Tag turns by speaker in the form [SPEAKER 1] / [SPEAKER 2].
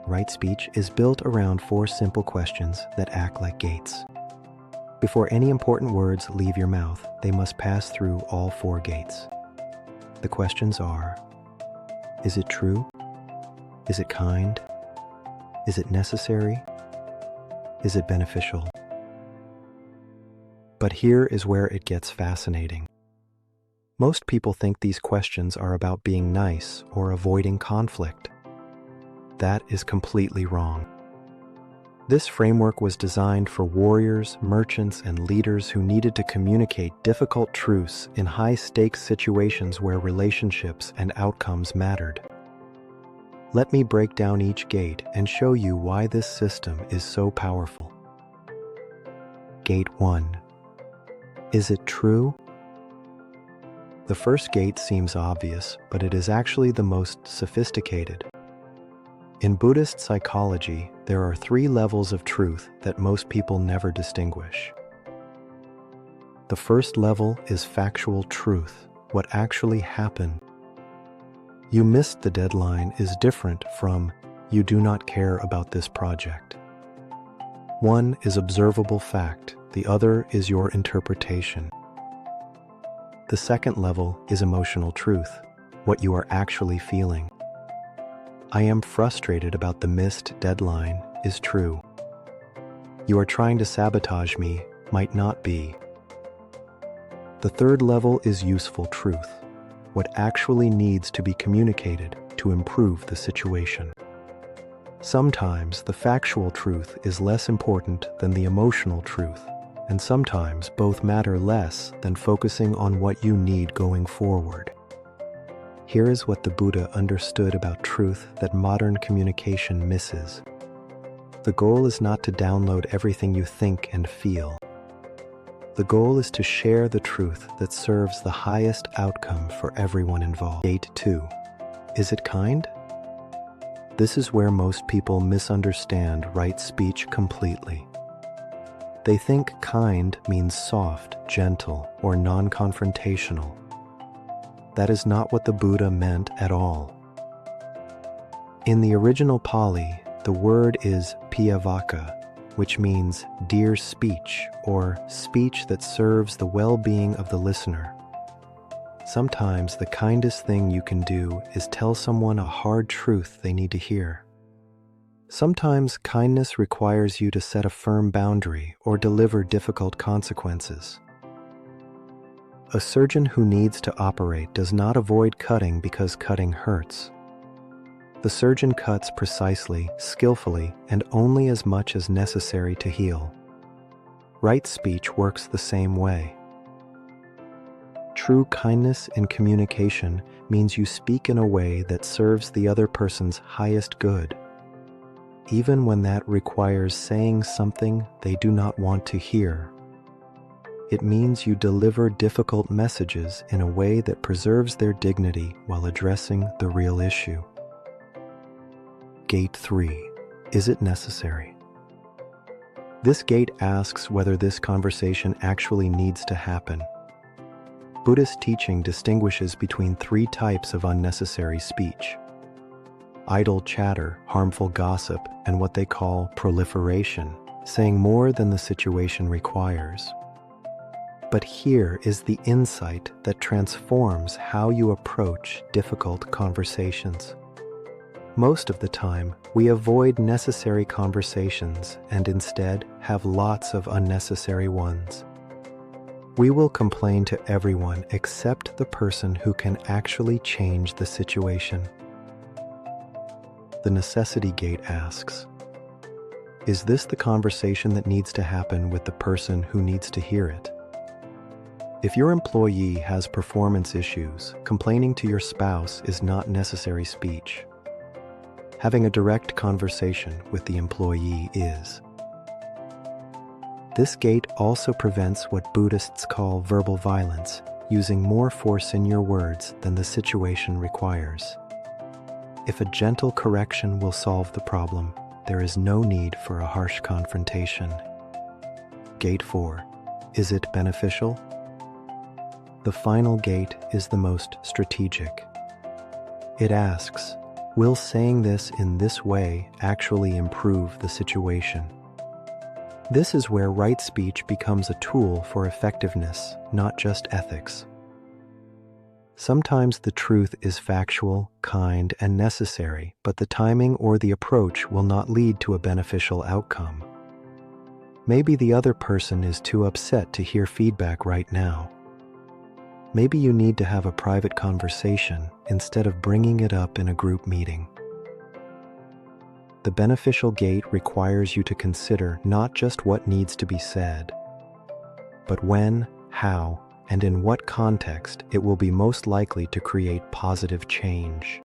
[SPEAKER 1] Right speech is built around 4 simple questions that act like gates. Before any important words leave your mouth, they must pass through all 4 gates. The questions are: is it true? Is it kind? Is it necessary? Is it beneficial? But here is where it gets fascinating. Most people think these questions are about being nice or avoiding conflict. That is completely wrong. This framework was designed for warriors, merchants, and leaders who needed to communicate difficult truths in high-stakes situations where relationships and outcomes mattered. Let me break down each gate and show you why this system is so powerful. Gate 1. Is it true? The first gate seems obvious, but it is actually the most sophisticated. In Buddhist psychology, there are 3 levels of truth that most people never distinguish. The first level is factual truth, what actually happened. You missed the deadline is different from you do not care about this project. One is observable fact, the other is your interpretation. The second level is emotional truth, what you are actually feeling. I am frustrated about the missed deadline is true. You are trying to sabotage me might not be. The third level is useful truth, what actually needs to be communicated to improve the situation. Sometimes the factual truth is less important than the emotional truth, and sometimes both matter less than focusing on what you need going forward. Here is what the Buddha understood about truth that modern communication misses. The goal is not to download everything you think and feel. The goal is to share the truth that serves the highest outcome for everyone involved. Gate 2. Is it kind? This is where most people misunderstand right speech completely. They think kind means soft, gentle, or non-confrontational. That is not what the Buddha meant at all. In the original Pali, the word is piyavaka, which means dear speech or speech that serves the well-being of the listener. Sometimes the kindest thing you can do is tell someone a hard truth they need to hear. Sometimes kindness requires you to set a firm boundary or deliver difficult consequences. A surgeon who needs to operate does not avoid cutting because cutting hurts. The surgeon cuts precisely, skillfully, and only as much as necessary to heal. Right speech works the same way. True kindness in communication means you speak in a way that serves the other person's highest good, even when that requires saying something they do not want to hear. It means you deliver difficult messages in a way that preserves their dignity while addressing the real issue. Gate 3. Is it necessary? This gate asks whether this conversation actually needs to happen. Buddhist teaching distinguishes between 3 types of unnecessary speech: idle chatter, harmful gossip, and what they call proliferation, saying more than the situation requires. But here is the insight that transforms how you approach difficult conversations. Most of the time, we avoid necessary conversations and instead have lots of unnecessary ones. We will complain to everyone except the person who can actually change the situation. The necessity gate asks, is this the conversation that needs to happen with the person who needs to hear it? If your employee has performance issues, complaining to your spouse is not necessary speech. Having a direct conversation with the employee is. This gate also prevents what Buddhists call verbal violence, using more force in your words than the situation requires. If a gentle correction will solve the problem, there is no need for a harsh confrontation. Gate 4. Is it beneficial? The final gate is the most strategic. It asks, Will saying this in this way actually improve the situation? This is where right speech becomes a tool for effectiveness, not just ethics. Sometimes the truth is factual, kind, and necessary, but the timing or the approach will not lead to a beneficial outcome. Maybe the other person is too upset to hear feedback right now. Maybe you need to have a private conversation instead of bringing it up in a group meeting. The beneficial gate requires you to consider not just what needs to be said, but when, how, and in what context it will be most likely to create positive change.